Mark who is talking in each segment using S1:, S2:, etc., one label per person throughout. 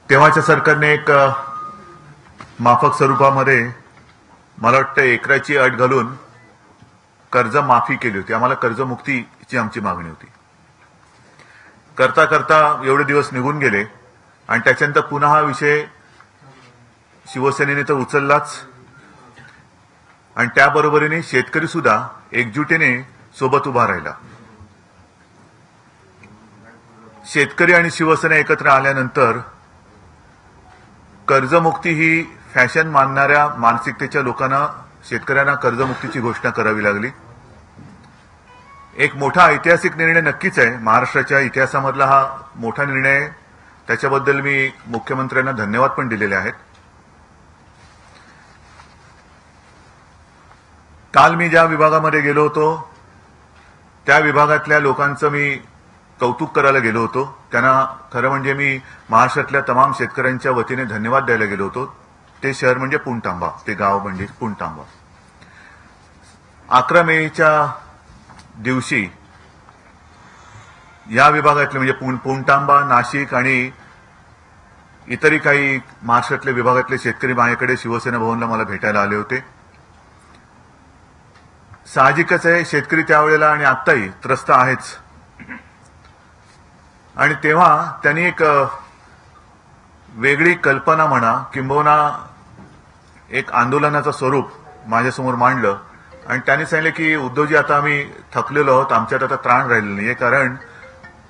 S1: तेव्हाच्या सरकारने एक माफक स्वरूपामध्ये मला वाटतं एकराची अट घालून कर्ज माफी केली होती. आम्हाला कर्जमुक्तीची आमची मागणी होती. करता करता एवढे दिवस निघून गेले आणि त्याच्यानंतर पुन्हा हा विषय शिवसेनेने तर उचललाच आणि त्याबरोबरीने शेतकरी सुद्धा एकजुटीने सोबत उभा राहिला. शेतकरी आणि शिवसेना एकत्र आल्यानंतर कर्जमुक्ती ही फॅशन मानणाऱ्या मानसिकतेच्या लोकांना शेतकऱ्यांना कर्जमुक्तीची घोषणा करावी लागली. एक मोठा ऐतिहासिक निर्णय नक्कीच आहे. महाराष्ट्राच्या इतिहासामधला हा मोठा निर्णय आहे. त्याच्याबद्दल मी मुख्यमंत्र्यांना धन्यवाद पण दिलेले आहेत. काल मी ज्या विभागामध्ये गेलो होतो त्या विभागातल्या लोकांचं मी कौतुक करायला गेलो होतो. त्यांना खरं म्हणजे मी महाराष्ट्रातल्या तमाम शेतकऱ्यांच्या वतीने धन्यवाद द्यायला गेलो होतो. ते शहर म्हणजे पुणतांबा, ते गाव म्हणजे पुणतांबा. 11 मेच्या दिवशी या विभागातले म्हणजे पुणतांबा, नाशिक आणि इतरही काही महाराष्ट्रातल्या विभागातले शेतकरी माझ्याकडे शिवसेना भवनला मला भेटायला आले होते. साहजिकच आहे, शेतकरी त्यावेळेला आणि आत्ताही त्रस्त आहेच. आणि तेव्हा त्यांनी एक वेगळी कल्पना म्हणा किंबहुना एक आंदोलनाचं स्वरूप माझ्यासमोर मांडलं आणि त्यांनी सांगितलं की उद्धवजी, आता आम्ही थकलेलो आहोत, आमच्यात आता त्राण राहिलेलं नाहीये, कारण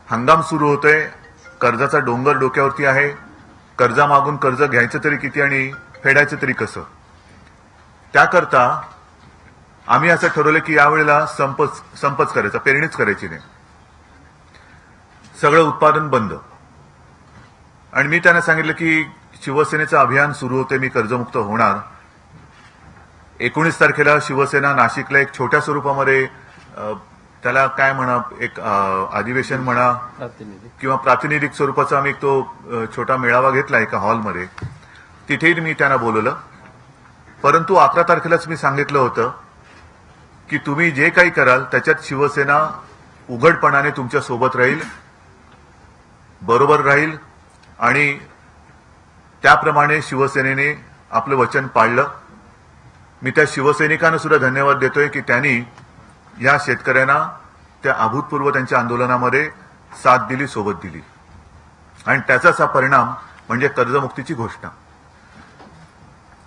S1: हंगाम सुरू होतोय, कर्जाचा डोंगर डोक्यावरती आहे, कर्जा मागून कर्ज घ्यायचं तरी किती आणि फेडायचं तरी कसं. त्याकरता आम्ही असं ठरवलं की यावेळेला संपच करायचा, पेरणीच करायची नाही, सगळं उत्पादन बंद. आणि मी त्यांना सांगितलं की शिवसेनेचं अभियान सुरू होते, मी कर्जमुक्त होणार. 19 तारखेला शिवसेना नाशिकला एक छोट्या स्वरूपामध्ये त्याला काय म्हणा, एक अधिवेशन म्हणा किंवा प्रातिनिधिक स्वरूपाचा आम्ही तो छोटा मेळावा घेतला एका हॉलमध्ये. तिथेही मी त्यांना बोलवलं. परंतु 11 तारखेलाच मी सांगितलं होतं की तुम्ही जे काही कराल त्याच्यात शिवसेना उघडपणाने तुमच्या सोबत राहील, बरोबर राहील. आणि त्याप्रमाणे शिवसेनेने आपलं वचन पाळलं. मी त्या शिवसैनिकांना सुद्धा धन्यवाद देतोय की त्यांनी या शेतकऱ्यांना त्या अभूतपूर्व त्यांच्या आंदोलनामध्ये साथ दिली, सोबत दिली. आणि त्याचाच हा परिणाम म्हणजे कर्जमुक्तीची घोषणा.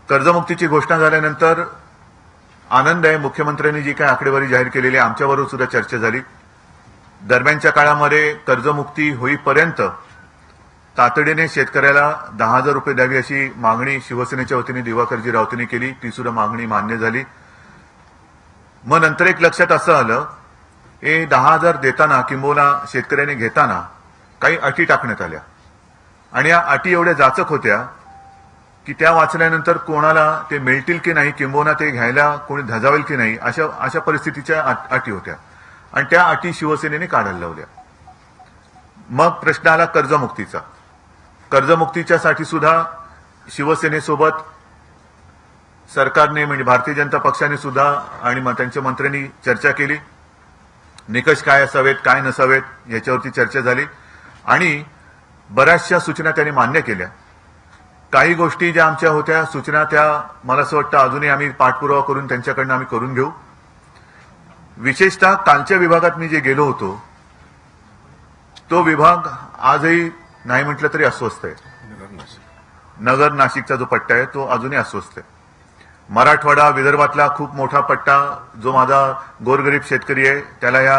S1: कर्जमुक्तीची घोषणा झाल्यानंतर आनंद आहे. मुख्यमंत्र्यांनी जी काही आकडेवारी जाहीर केलेली आहे आमच्याबरोबर सुद्धा चर्चा झाली. दरम्यानच्या काळामध्ये कर्जमुक्ती होईपर्यंत तातडीने शेतकऱ्याला 10,000 रुपये द्यावी अशी मागणी शिवसेनेच्या वतीने दिवाकरजी राऊतांनी केली. ती सुद्धा मागणी मान्य झाली. मग नंतर एक लक्षात असं आलं, 10,000 देताना किंबहुना शेतकऱ्याने घेताना काही अटी टाकण्यात आल्या आणि या अटी एवढ्या जाचक होत्या की त्या वाचल्यानंतर कोणाला ते मिळतील की नाही किंबहुना ते घ्यायला कोणी धजावेल की नाही अशा परिस्थितीच्या अटी होत्या आणि त्या अटी शिवसेनेने काढायला लावल्या. मग प्रश्न आला कर्जमुक्तीचा. कर्जमुक्तीच्यासाठी सुद्धा शिवसेनेसोबत सरकारने म्हणजे भारतीय जनता पक्षाने सुद्धा आणि त्यांच्या मंत्र्यांनी चर्चा केली. निकष काय असावेत, काय नसावेत याच्यावरती चर्चा झाली आणि बऱ्याचशा सूचना त्यांनी मान्य केल्या. काही गोष्टी ज्या आमच्या होत्या सूचना त्या मला असं वाटतं अजूनही आम्ही पाठपुरावा करून त्यांच्याकडनं आम्ही करून घेऊ. विशेषतः कालच्या विभागात मी जे गेलो होतो तो विभाग आजही नाही म्हटलं तरी अस्वस्थ आहे. नगर नाशिकचा जो पट्टा आहे तो अजूनही अस्वस्थ आहे. मराठवाडा विदर्भातला खूप मोठा पट्टा जो माझा गोरगरीब शेतकरी आहे त्याला या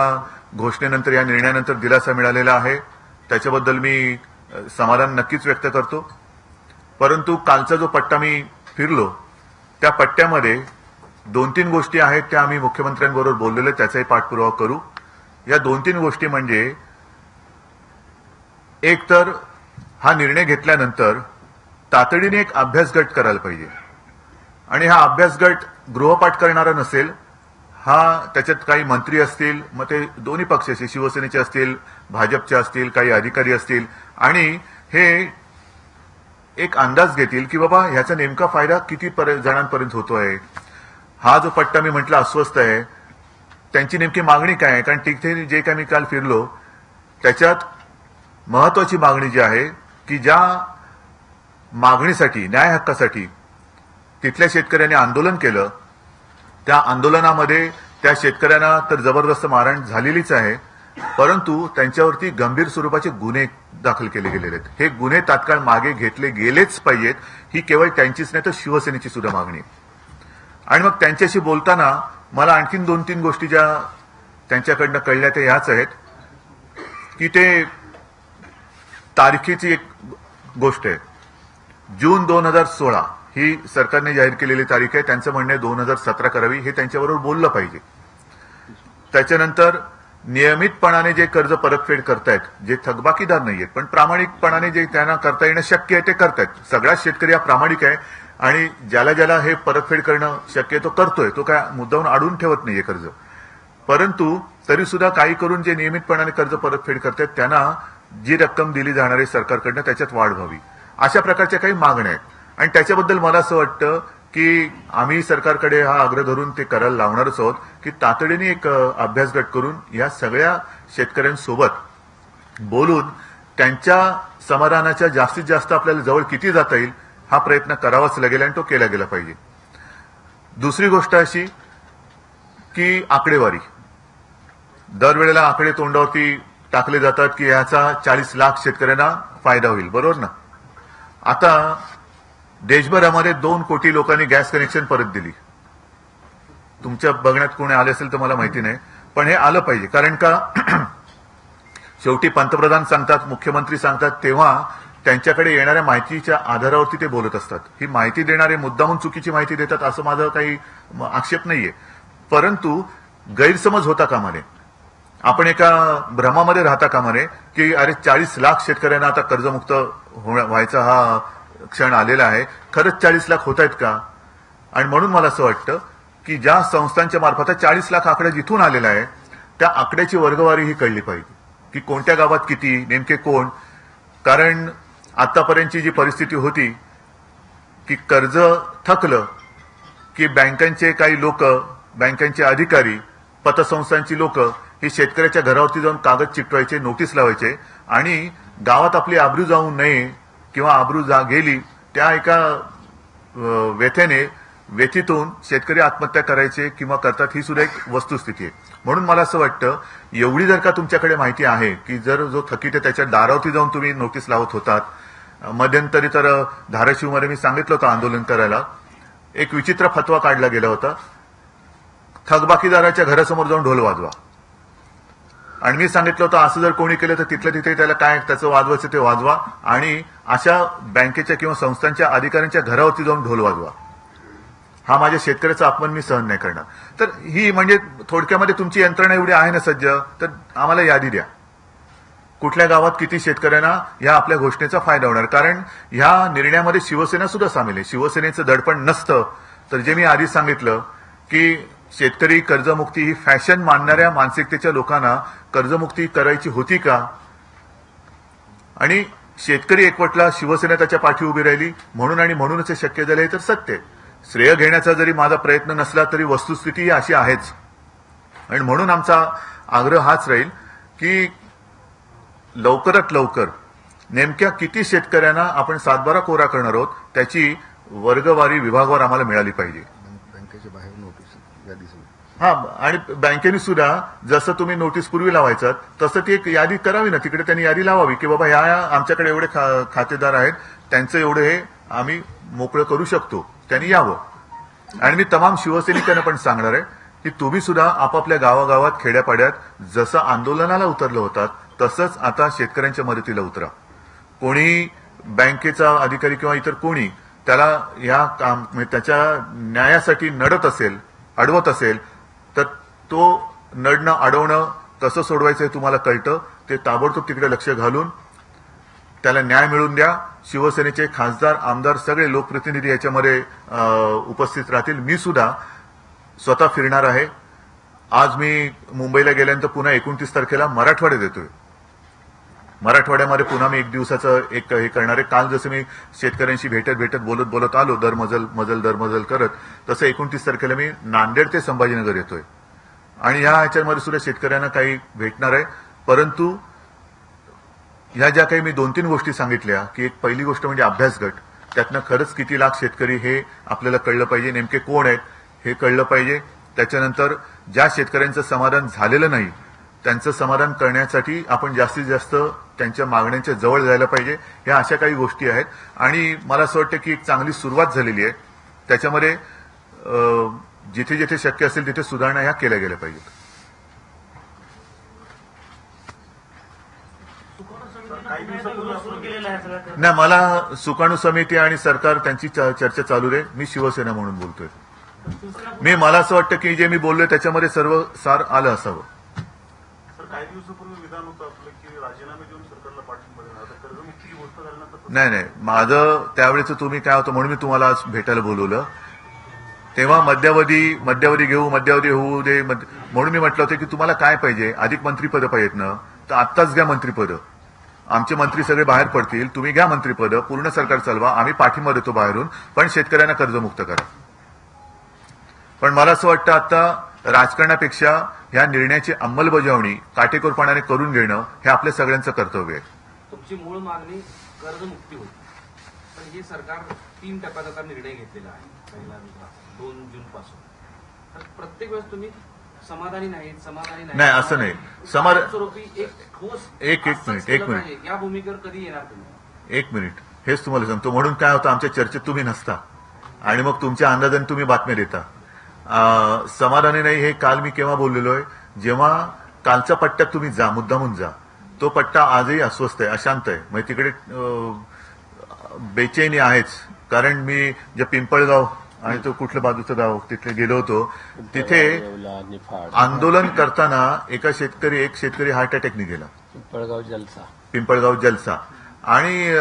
S1: घोषणेनंतर, या निर्णयानंतर दिलासा मिळालेला आहे, त्याच्याबद्दल मी समाधान नक्कीच व्यक्त करतो. परंतु कालचा जो पट्टा मी फिरलो त्या पट्ट्यामध्ये 2-3 गोष्टी आहेत त्या आम्ही मुख्यमंत्र्यांबरोबर बोललेलो, त्याचाही पाठपुरावा करू. या 2-3 गोष्टी म्हणजे, एक तर हा निर्णय घेतल्यानंतर तातडीने एक अभ्यास गट करायला पाहिजे आणि हा अभ्यास गट गृहपाठ करणारा नसेल. हा त्याच्यात काही मंत्री असतील, मग ते दोन्ही पक्षाचे, शिवसेनेचे असतील, भाजपचे असतील, काही अधिकारी असतील आणि हे एक अंदाज घेतील की बाबा ह्याचा नेमका फायदा किती जणांपर्यंत होतोय. हा जो पट्टा मी म्हटलं अस्वस्थ आहे, त्यांची नेमकी मागणी काय आहे. कारण तिथे जे काही मी काल फिरलो त्याच्यात महत्वाची मागणी जी आहे की ज्या मागणीसाठी, न्याय हक्कासाठी तिथल्या शेतकऱ्यांनी आंदोलन केलं. त्या आंदोलनामध्ये त्या शेतकऱ्यांना तर जबरदस्त मारहाण झालेलीच आहे, परंतु त्यांच्यावरती गंभीर स्वरूपाचे गुन्हे दाखल केले गेलेले आहेत. हे गुन्हे तात्काळ मागे घेतले गेलेच पाहिजेत. ही केवळ त्यांचीच नाही तर शिवसेनेची सुद्धा मागणी आहे. आणि मग त्यांच्याशी बोलताना मला आणखीन 2-3 गोष्टी ज्या त्यांच्याकडनं कळल्या त्या ह्याच आहेत की ते तारखेची एक गोष्ट आहे. जून 2016 ही सरकारने जाहीर केलेली तारीख आहे. त्यांचं म्हणणं आहे 2017 करावी. हे त्यांच्याबरोबर बोललं पाहिजे. त्याच्यानंतर नियमितपणाने जे कर्ज परतफेड करतायत, जे थकबाकीदार नाहीयेत पण प्रामाणिकपणाने जे त्यांना करता येणं शक्य आहे ते करतायत. सगळाच शेतकरी हा प्रामाणिक आहे आणि ज्याला ज्याला हे परतफेड करणं शक्य आहे तो करतोय. तो काय मुद्दाहून अडून ठेवत नाहीये कर्ज. परंतु तरी सुद्धा काही करून जे नियमितपणाने कर्ज परतफेड करतायत त्यांना जी रक्कम दिली जाणार आहे सरकारकडनं त्याच्यात वाढ व्हावी, अशा प्रकारच्या काही मागण्या आहेत. आणि त्याच्याबद्दल मला असं वाटतं की आम्ही सरकारकडे हा आग्रह धरून ते करायला लावणारच आहोत की तातडीने एक अभ्यास गट करून या सगळ्या शेतकऱ्यांसोबत बोलून त्यांच्या समाधानाच्या जास्तीत जास्त आपल्याला जवळ किती जाता येईल हा प्रयत्न करावाच लागेल आणि तो केला गेला पाहिजे. दुसरी गोष्ट अशी की आकडेवारी. दरवेळेला आकडे तोंडावरती टाकले जातात की याचा 40 लाख शेतकऱ्यांना फायदा होईल, बरोबर ना. आता देशभरामध्ये 2 कोटी लोकांनी गॅस कनेक्शन परत दिली. तुमच्या बघण्यात कोणी आले असेल तर मला माहिती नाही, पण हे आलं पाहिजे. कारण का शेवटी पंतप्रधान सांगतात, मुख्यमंत्री सांगतात तेव्हा त्यांच्याकडे येणाऱ्या माहितीच्या आधारावरती ते बोलत असतात. ही माहिती देणारे मुद्दामून चुकीची माहिती देतात असं माझं काही आक्षेप नाहीये, परंतु गैरसमज होता कामा नये. आपण एका भ्रमामध्ये राहता कामा नये की अरे 40 लाख शेतकऱ्यांना आता कर्जमुक्त व्हायचा हा क्षण आलेला आहे. खरंच 40 लाख होत आहेत का? आणि म्हणून मला असं वाटतं की ज्या संस्थांच्या मार्फत 40 लाख आकडा जिथून आलेला आहे त्या आकड्याची वर्गवारी ही कळली पाहिजे की कोणत्या गावात किती, नेमके कोण. कारण आतापर्यंतची जी परिस्थिती होती की कर्ज थकलं की बँकांचे काही लोक, बँकांचे अधिकारी, पतसंस्थांची लोक ही शेतकऱ्याच्या घरावरती जाऊन कागद चिकटवायचे, नोटीस लावायचे आणि गावात आपली आबरू जाऊ नये किंवा आबरू गेली त्या एका व्यथेतून शेतकरी आत्महत्या करायचे किंवा करतात. ही सुद्धा एक वस्तुस्थिती आहे. म्हणून मला असं वाटतं एवढी जर का तुमच्याकडे माहिती आहे की जर जो थकीत आहे त्याच्या दारावरती जाऊन तुम्ही नोटीस लावत होतात. मध्यंतरी तर धाराशिवमध्ये मी सांगितलं होतं आंदोलन करायला, एक विचित्र फतवा काढला गेला होता, थकबाकीदाराच्या घरासमोर जाऊन ढोल वाजवा. आणि मी सांगितलं होतं असं जर कोणी केलं तर तिथल्या तिथे त्याला काय त्याचं वाजवायचं ते वाजवा आणि अशा बँकेच्या किंवा संस्थांच्या अधिकाऱ्यांच्या घरावरती जाऊन ढोल वाजवा. हा माझ्या शेतकऱ्याचा अपमान मी सहन नाही करणार. तर ही म्हणजे थोडक्यामध्ये तुमची यंत्रणा एवढी आहे ना सज्ज, तर आम्हाला यादी द्या कुठल्या गावात किती शेतकऱ्यांना या आपल्या घोषणेचा फायदा होणार. कारण ह्या निर्णयामध्ये शिवसेना सुद्धा सामील आहे. शिवसेनेचं दडपण नसतं तर जे मी आधी सांगितलं की शेतकरी कर्जमुक्ती ही फॅशन मानणाऱ्या मानसिकतेच्या लोकांना कर्जमुक्ती करायची होती का? आणि शेतकरी एकवटला, शिवसेना त्याच्या पाठी उभी राहिली म्हणून आणि म्हणूनच हे शक्य झाले तर सत्य. श्रेय घेण्याचा जरी माझा प्रयत्न नसला तरी वस्तुस्थिती ही अशी आहेच. आणि म्हणून आमचा आग्रह हाच राहील की लवकरात लवकर नेमक्या किती शेतकऱ्यांना आपण 7/12 कोरा करणार आहोत त्याची वर्गवारी विभागवार आम्हाला मिळाली पाहिजे.
S2: बँकेच्या बाहेर नोटीस यादी.
S1: हा, आणि बँकेने सुद्धा जसं तुम्ही नोटीस पूर्वी लावायचं तसं ती एक यादी करावी ना, तिकडे त्यांनी यादी लावावी की बाबा ह्या आमच्याकडे एवढे खातेदार आहेत, त्यांचं एवढं हे आम्ही मोकळं करू शकतो, त्यांनी यावं. आणि मी तमाम शिवसैनिकांना पण सांगणार आहे की तुम्ही सुद्धा आपापल्या गावागावात, खेड्यापाड्यात जसं आंदोलनाला उतरलं होतात तसंच आता शेतकऱ्यांच्या मदतीला उतरा. कोणी बँकेचा अधिकारी किंवा इतर कोणी त्याला या काम त्याच्या न्यायासाठी नडत असेल, अडवत असेल तर तो नडणं अडवणं कसं सोडवायचं हे तुम्हाला कळतं. ते ताबडतोब तिकडे लक्ष घालून त्याला न्याय मिळवून द्या. शिवसेनेचे खासदार, आमदार, सगळे लोकप्रतिनिधी याच्यामध्ये उपस्थित राहतील. मी सुद्धा स्वतः फिरणार आहे. आज मी मुंबईला गेल्यानंतर पुन्हा 29 तारखेला मराठवाड्यात येतोय. मराठवाड्यामध्ये पुन्हा मी 1 दिवसाचं एक हे करणार आहे. काल जसं मी शेतकऱ्यांशी भेटत बोलत आलो दरमजल करत, तसं 29 तारखेला मी नांदेड ते संभाजीनगर येतोय आणि ह्याच्यामध्ये सुद्धा शेतकऱ्यांना काही भेटणार आहे. परंतु ह्या ज्या काही मी 2-3 गोष्टी सांगितल्या की एक पहिली गोष्ट म्हणजे अभ्यास गट, त्यातनं खरंच किती लाख शेतकरी हे आपल्याला कळलं पाहिजे, नेमके कोण आहेत हे कळलं पाहिजे. त्याच्यानंतर ज्या शेतकऱ्यांचं समाधान झालेलं नाही त्यांचं समाधान करण्यासाठी आपण जास्तीत जास्त त्यांच्या मागण्यांच्या जवळ जायला पाहिजे. ह्या अशा काही गोष्टी आहेत आणि मला असं वाटतं की एक चांगली सुरुवात झालेली आहे. त्याच्यामध्ये जिथे जिथे शक्य असेल तिथे सुधारणा ह्या केल्या गेल्या पाहिजेत. नाही, मला सुकाणू समिती आणि सरकार त्यांची चर्चा चालू आहे. मी शिवसेना म्हणून बोलतोय. मला असं वाटतं की जे मी बोललोय त्याच्यामध्ये सर्व सार आलं असावं.
S3: काही दिवसापूर्वी विधान होतं आपलं की राजीनामे देऊन सरकारला पाठिंबा देणार. आता कर्जमुक्तीची गोष्ट झाल्यानंतर
S1: नाही, माझं त्यावेळेचं तुम्ही काय होतं म्हणून मी तुम्हाला आज भेटायला बोलवलं. तेव्हा मध्यावधी घेऊ, मध्यावधी होऊ दे म्हणून मी म्हटलं होतं की तुम्हाला काय पाहिजे, अधिक मंत्रीपदं पाहिजेत ना, तर आत्ताच घ्या मंत्रीपदं. आमचे मंत्री सगळे बाहेर पडतील, तुम्ही घ्या मंत्रीपदं, पूर्ण सरकार चालवा, आम्ही पाठिंबा देतो बाहेरून, पण शेतकऱ्यांना कर्जमुक्त करा. पण मला असं वाटतं आता राजकारणापेक्षा ह्या निर्णयाची अंमलबजावणी काटेकोरपणाने करून घेणं हे आपल्या सगळ्यांचं कर्तव्य आहे.
S4: तुमची मूळ मागणी कर्जमुक्ती होती, पण हे सरकार 3 टप्प्यात आता निर्णय घेतलेला आहे. पहिला 2 जून पासून. तर प्रत्येक वेळेस तुम्ही समाधानी नाही.
S1: नाही, असं नाही.
S4: स्वरूपी एक ठोस
S1: एक मिनिट.
S4: या भूमिकेवर कधी येणार तुम्ही?
S1: एक मिनिट, हेच तुम्हाला सांगतो. म्हणून काय होतं, आमच्या चर्चेत तुम्ही नसता आणि मग तुमच्या अंदाजाने तुम्ही बातम्या देता. समाधानी नाही हे काल मी केव्हा बोललेलो आहे, जेव्हा कालच्या पट्ट्यात तुम्ही जा, मुद्दामून जा. तो पट्टा आजही अस्वस्थ आहे, अशांत आहे. म्हणजे तिकडे बेचैनी आहेच. कारण मी जे पिंपळगाव आणि तो कुठलं बाजूचं गाव तिथे गेलो होतो, तिथे आंदोलन करताना एक शेतकरी हार्ट अटॅकने गेला. पिंपळगाव जलसा. आणि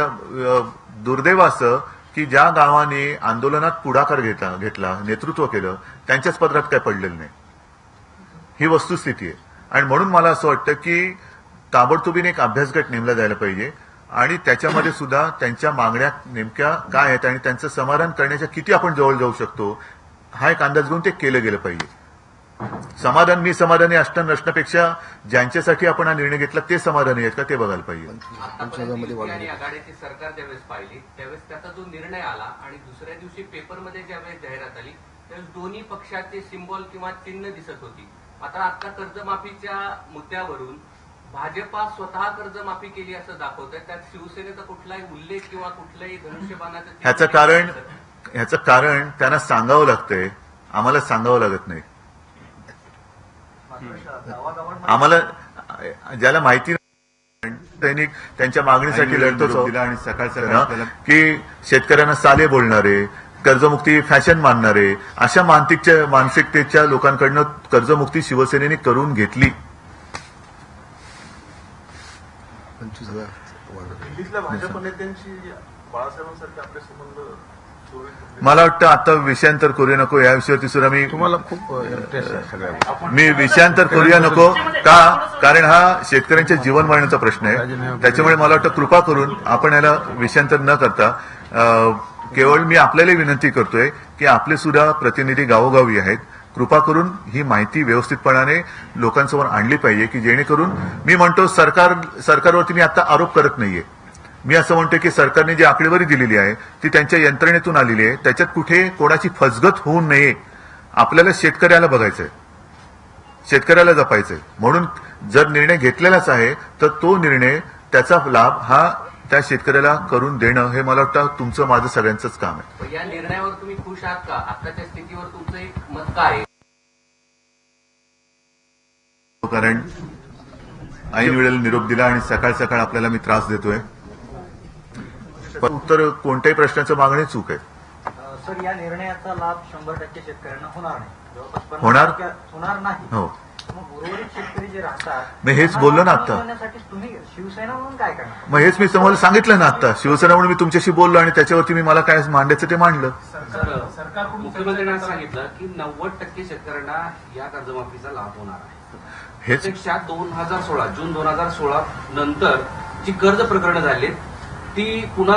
S1: दुर्दैव असं की ज्या गावाने आंदोलनात पुढाकार घेतला, नेतृत्व केलं, त्यांच्याच पदरात काय पडलेलं नाही. ही वस्तुस्थिती आहे. आणि म्हणून मला असं वाटतं की ताबडतोबीने एक अभ्यासगट नेमला जायला पाहिजे आणि त्याच्यामध्ये सुद्धा त्यांच्या मागण्या नेमक्या काय आहेत आणि त्यांचं समाधान करण्याच्या किती आपण जवळ जाऊ शकतो हा एक अंदाज घेऊन ते केलं गेलं पाहिजे. मी समाधानी असणं नसण्यापेक्षा ज्यांच्यासाठी आपण हा निर्णय घेतला ते समाधानी आहेत का ते बघायला पाहिजे.
S5: आघाडीची सरकार ज्यावेळेस पाहिली त्यावेळेस त्याचा जो निर्णय आला आणि दुसऱ्या दिवशी पेपरमध्ये ज्यावेळेस जाहिरात आली त्यावेळेस दोन्ही पक्षाचे सिम्बॉल किंवा चिन्ह दिसत होती. मात्र आता कर्जमाफीच्या मुद्द्यावरून भाजपा स्वतः कर्जमाफी केली असं दाखवतंय. त्यात शिवसेनेचा कुठलाही उल्लेख किंवा कुठल्याही धनुष्यबाणाचं
S1: ह्याचं कारण त्यांना सांगावं लागतंय, आम्हाला सांगावं लागत नाही. आम्हाला ज्याला माहिती सैनिक त्यांच्या मागणीसाठी लढतो दिला आणि सकाळ की शेतकऱ्यांना साले बोलणारे, कर्जमुक्ती फॅशन मानणारे, अशा मानसिकतेच्या लोकांकडनं कर्जमुक्ती शिवसेनेने करून घेतली.
S2: 25,000
S3: दिल्लीतल्या भाजप नेत्यांशी बाळासाहेबांसारखे आपले संबंध सुरळीत.
S1: मला वाटतं आता विषयांतर करूया नको या विषयावरती सुद्धा
S2: तुम्हाला खूप इंटरेस्ट आहे सगळ्या.
S1: मी विषयांतर करूया नको का, कारण हा शेतकऱ्यांच्या जीवन मरणाचा प्रश्न आहे. त्याच्यामुळे मला वाटतं कृपा करून आपण याला विषयांतर न करता केवळ मी आपल्याला विनंती करतोय की आपले सुद्धा प्रतिनिधी गावोगावी आहेत. कृपा करून ही माहिती व्यवस्थितपणाने लोकांसमोर आणली पाहिजे की जेणेकरून मी म्हणतो सरकारवरती मी आता आरोप करत नाहीये. मी असं म्हणतो की सरकारने जी आकडेवारी दिलेली आहे ती त्यांच्या यंत्रणेतून आलेली आहे. त्याच्यात कुठे कोणाची फसगत होऊ नये. आपल्याला शेतकऱ्याला बघायचंय, शेतकऱ्याला जपायचंय. म्हणून जर निर्णय घेतलेलाच आहे तर तो निर्णय त्याचा लाभ हा त्या शेतकऱ्याला करून देणं हे मला वाटतं तुमचं माझं सगळ्यांचंच काम आहे.
S5: या निर्णयावर तुम्ही खुश आहात का? आताच्या स्थितीवर तुमचं एक मत काय आहे?
S1: कारण ऐन वेळेला निरोप दिला आणि सकाळ सकाळ आपल्याला मी त्रास देतोय. पण उत्तर कोणत्याही प्रश्नाचं मागणी चूक आहे.
S6: सर, या निर्णयाचा लाभ 100% शेतकऱ्यांना होणार नाही. जवळपास
S1: होणार
S6: नाही.
S1: हो,
S6: मग उर्वरित शेतकरी जे राहतात
S1: मी हेच बोललो ना आता.
S6: तुम्ही शिवसेना म्हणून काय करणार?
S1: मग हेच मी तुम्हाला सांगितलं ना आता. शिवसेना म्हणून मी तुमच्याशी बोललो आणि त्याच्यावरती मी मला काय मांडायचं ते मांडलं.
S4: मुख्यमंत्र्यांनी सांगितलं की 90% शेतकऱ्यांना या कर्जमाफीचा लाभ होणार आहे.
S1: हेच
S4: प्रत्यक्षात 2016 जून 2016 नंतर जी कर्ज प्रकरणं झाली ती पुन्हा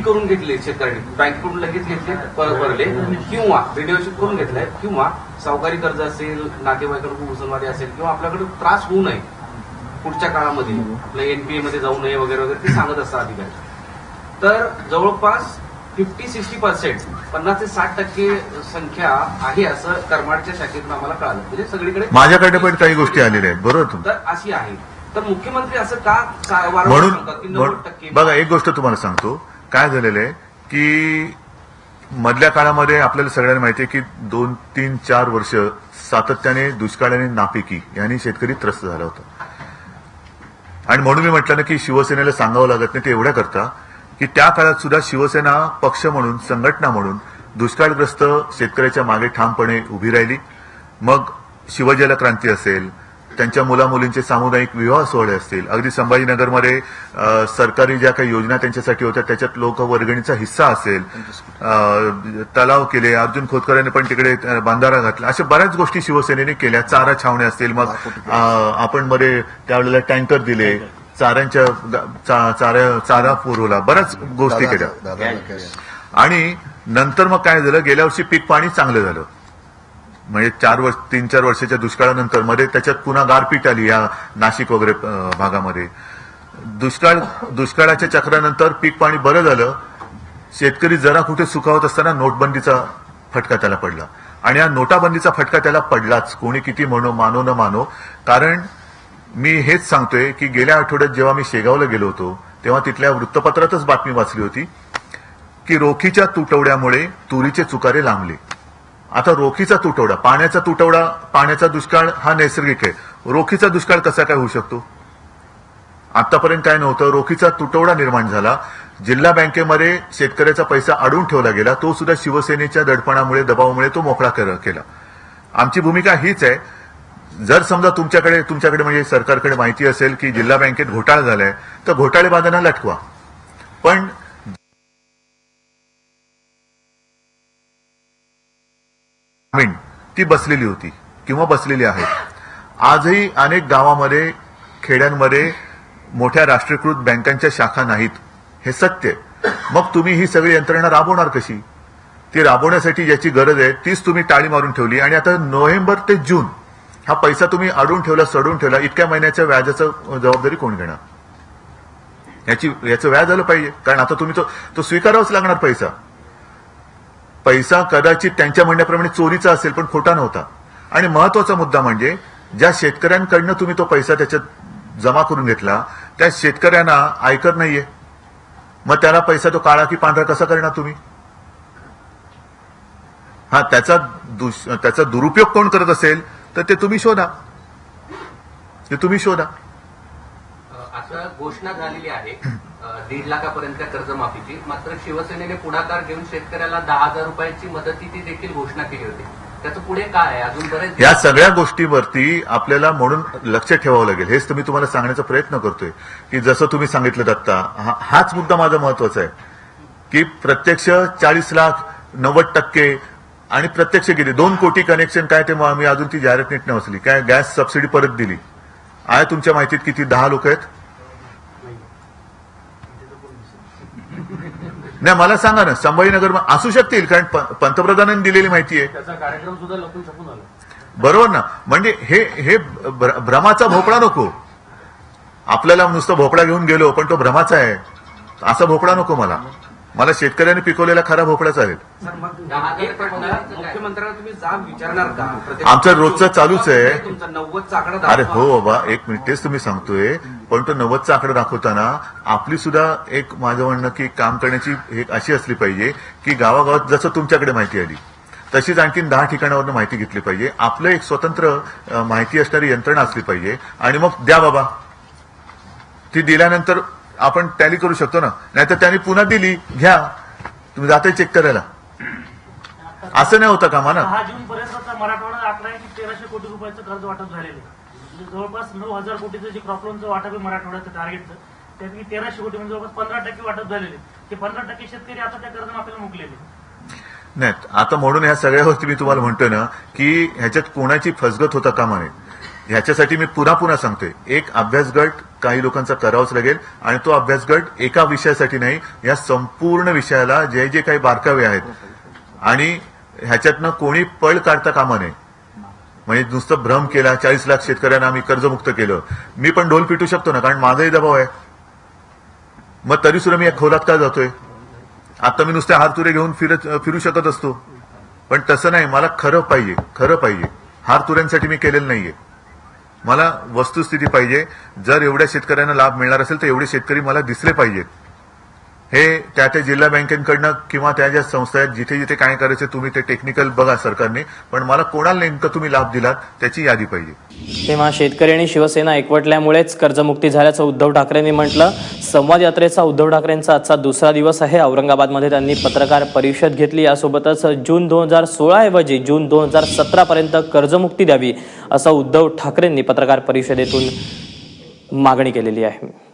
S4: करून घेतली शेतकऱ्यांनी. बँकेकडून लगेच घेतले, भरले किंवा व्हिडिओशिप करून घेतलाय किंवा सावकारी कर्ज असेल, नातेवाईकांकडून उसनवारी असेल किंवा आपल्याकडे त्रास होऊ नये पुढच्या काळामध्ये आपल्या एनपीए मध्ये जाऊ नये वगैरे वगैरे ते सांगत असतात अधिकारी. तर जवळपास 50-60% 50 ते 60% संख्या आहे असं करमाडच्या शाखेतून आम्हाला कळालं. म्हणजे सगळीकडे
S1: माझ्याकडे पण काही गोष्टी आलेल्या आहेत, बरोबर तुमचं.
S4: तर अशी आहे. तर मुख्यमंत्री असं का वारंवार सांगतात की 90%?
S1: बघा, एक गोष्ट तुम्हाला सांगतो, काय झालेलं आहे की मधल्या काळामध्ये आपल्याला सगळ्यांना माहिती आहे की 2, 3, 4 वर्ष सातत्याने दुष्काळ आणि नापिकी यांनी शेतकरी त्रस्त झाला होता. आणि म्हणून मी म्हटलं ना की शिवसेनेला सांगावं लागत नाही, ते एवढ्या करता की त्या काळात सुद्धा शिवसेना पक्ष म्हणून, संघटना म्हणून दुष्काळग्रस्त शेतकऱ्याच्या मागे ठामपणे उभी राहिली. मग शिवजल क्रांती असेल, त्यांच्या मुलामुलींचे सामुदायिक विवाह सोहळे असतील, अगदी संभाजीनगरमध्ये सरकारी ज्या काही योजना त्यांच्यासाठी होत्या त्याच्यात लोकवर्गणीचा हिस्सा असेल, तलाव केले, अर्जुन खोतकरांनी पण तिकडे बांधारा घातला, अशा बऱ्याच गोष्टी शिवसेनेने केल्या. चारा छावण्या असतील, मग आपण मध्ये त्यावेळेला टँकर दिले, चारा पुरवला, बऱ्याच गोष्टी केल्या. आणि नंतर मग काय झालं, गेल्या वर्षी पीक पाणी चांगलं झालं. म्हणजे 3-4 वर्षाच्या दुष्काळानंतर मध्ये त्याच्यात पुन्हा गारपीट आली या नाशिक वगैरे भागामध्ये. दुष्काळाच्या चक्रानंतर पीक पाणी बरं झालं. शेतकरी जरा कुठे सुखावत असताना नोटबंदीचा फटका त्याला पडला. आणि या नोटाबंदीचा फटका त्याला पडलाच, कोणी किती मानो न मानो. कारण मी हेच सांगतोय की गेल्या आठवड्यात जेव्हा मी शेगावला गेलो होतो तेव्हा तिथल्या वृत्तपत्रातच बातमी वाचली होती की रोखीच्या तुटवड्यामुळे तुरीचे चुकारे लांबले. आता रोखीचा तुटवडा, पाण्याचा दुष्काळ हा नैसर्गिक आहे. रोखीचा दुष्काळ कसा काय होऊ शकतो? आतापर्यंत काय नव्हतं, रोखीचा तुटवडा निर्माण झाला. जिल्हा बँकेमध्ये शेतकऱ्याचा पैसा अडवून ठेवला गेला, तो सुद्धा शिवसेनेच्या दडपणामुळे, दबावामुळे तो मोकळा केला. आमची भूमिका हीच आहे. जर समजा तुमच्याकडे म्हणजे सरकारकडे माहिती असेल की जिल्हा बँकेत घोटाळा झालाय, तर घोटाळेबाजांना लटकवा. पण ती बसलेली होती किंवा बसलेली आहे. आजही अनेक गावामध्ये, खेड्यांमध्ये मोठ्या राष्ट्रीयकृत बँकांच्या शाखा नाहीत, हे सत्य. मग तुम्ही ही सगळी यंत्रणा राबवणार कशी? ती राबवण्यासाठी ज्याची गरज आहे तीच तुम्ही टाळी मारून ठेवली. आणि आता नोव्हेंबर ते जून हा पैसा तुम्ही अडवून ठेवला, सडून ठेवला. इतक्या महिन्याच्या व्याजाचं जबाबदारी कोण घेणार? याचं व्याज आलं पाहिजे, कारण आता तुम्ही तो स्वीकारावाच लागणार. पैसा कदाचित त्यांच्या म्हणण्याप्रमाणे चोरीचा असेल, पण खोटा नव्हता. आणि महत्वाचा मुद्दा म्हणजे ज्या शेतकऱ्यांकडनं तुम्ही तो पैसा त्याच्यात जमा करून घेतला, त्या शेतकऱ्यांना आयकर नाहीये. मग त्याला पैसा तो काळा की पांढरा कसा करणार तुम्ही? हा, त्याचा दुरुपयोग कोण करत असेल तर ते तुम्ही शोधा.
S5: आता घोषणा झालेली आहे 1.5 लाखापर्यंत कर्जमाफीची. मात्र शिवसेनेने पुढाकार घेऊन शेतकऱ्याला 10,000 रुपयाची मदतीची देखील घोषणा केली होती. त्याचं पुढे काय आहे? अजून बरेच
S1: या सगळ्या गोष्टीवरती आपल्याला म्हणून लक्ष ठेवावं लागेल. हेच मी तुम्हाला सांगण्याचा प्रयत्न करतोय की जसं तुम्ही सांगितलं दत्ता, हाच मुद्दा माझा महत्वाचा आहे की प्रत्यक्ष 40 लाख 90% आणि प्रत्यक्ष किती 2 कोटी कनेक्शन काय ते मी अजून ती जाहिरात नीट नाही वाचली. काय गॅस सबसिडी परत दिली आहे तुमच्या माहितीत किती? 10 लोक आहेत. नाही, मला सांगा ना, संभाजीनगर असू शकतील, कारण पंतप्रधानांनी दिलेली माहिती आहे.
S3: त्याचा कार्यक्रम सुद्धा लपून छपून आला.
S1: बरोबर ना? म्हणजे हे भ्रमाचा भोपळा नको. आपल्याला नुसतं भोपळा घेऊन गेलो पण तो भ्रमाचा आहे, असा भोपळा नको मला शेतकऱ्यांनी पिकवलेला खरा भोपळा चालेल.
S4: सर, मग मुख्यमंत्र्यांना तुम्ही जाब विचारणार का?
S1: आमचं रोजचं चालूच आहे.
S4: तुमचा 90चा आकडा
S1: अरे
S4: दाखवा.
S1: हो बाबा, 1 मिनिट, तेच तुम्ही सांगतोय. पण तो 90चा आकडा दाखवताना आपली सुद्धा एक, माझं म्हणणं की काम करण्याची एक अशी असली पाहिजे की गावागावात जसं तुमच्याकडे माहिती आली तशीच आणखीन 10 ठिकाणावरून माहिती घेतली पाहिजे. आपलं एक स्वतंत्र माहिती असणारी यंत्रणा असली पाहिजे. आणि मग द्या बाबा, ती दिल्यानंतर आपण टॅली करू शकतो ना. नाहीतर त्यांनी पुन्हा दिली, घ्या, तुम्ही जाताय चेक करायला. असं नाही होतं का म्हणा?
S7: 6 जून पर्यंतचा मराठवाडा आकडा आहे की 1300 कोटी रुपयाचं कर्ज वाटप झालेलं आहे. म्हणजे जवळपास 9,000 कोटीचं जे क्रॉप लोनचं वाटप आहे मराठवाड्याचं टार्गेटचं, त्यापैकी 1300 कोटी म्हणजे जवळपास 15% वाटप झालेले. ते 15% शेतकरी आता त्या कर्जमाफीला मुकलेले
S1: नाही. आता म्हणून ह्या सगळ्या मी तुम्हाला म्हणतोय ना की ह्याच्यात कोणाची फसगत होता कामा नये. ह्याच्यासाठी मी पुन्हा सांगतोय, एक अभ्यास गट काही लोकांचा करावाच लागेल. आणि तो अभ्यास गट एका विषयासाठी नाही, या संपूर्ण विषयाला जे जे काही बारकावे आहेत, आणि ह्याच्यातनं कोणी पळ काढता कामा नये. म्हणजे नुसतं भ्रम केला, 40 लाख शेतकऱ्यांना आम्ही कर्जमुक्त केलं. मी पण ढोल पिटू शकतो ना, कारण माझाही दबाव आहे. मग तरी सुद्धा मी या खोलात का जातोय? आता मी नुसते हारतुरे घेऊन फिरू शकत असतो, पण तसं नाही. मला खरं पाहिजे. हारतुऱ्यांसाठी मी केलेलं नाहीये. मला वस्तुस्थिती पाहिजे. जर एवढ्या शेतकऱ्यांना लाभ मिळणार असेल तर एवढे शेतकरी मला दिसले पाहिजेत. हे त्या जिल्हा बँकेकडनं किंवा त्या ज्या संस्था आहेत जिथे जिथे काय करायचं तुम्ही ते टेक्निकल बघा सरकारने, पण मला कोणाला नेमकं तुम्ही लाभ दिलात त्याची यादी पाहिजे.
S8: तेव्हा शेतकरी आणि शिवसेना एकवटल्यामुळेच कर्जमुक्ती झाल्याचं उद्धव ठाकरेंनी म्हटलं. संवाद यात्रेचा उद्धव ठाकरेंचा आजचा दुसरा दिवस आहे. औरंगाबादमध्ये त्यांनी पत्रकार परिषद घेतली. यासोबतच जून 2016 ऐवजी जून 2017 पर्यंत कर्जमुक्ती द्यावी असं उद्धव ठाकरेंनी पत्रकार परिषदेतून मागणी केलेली आहे.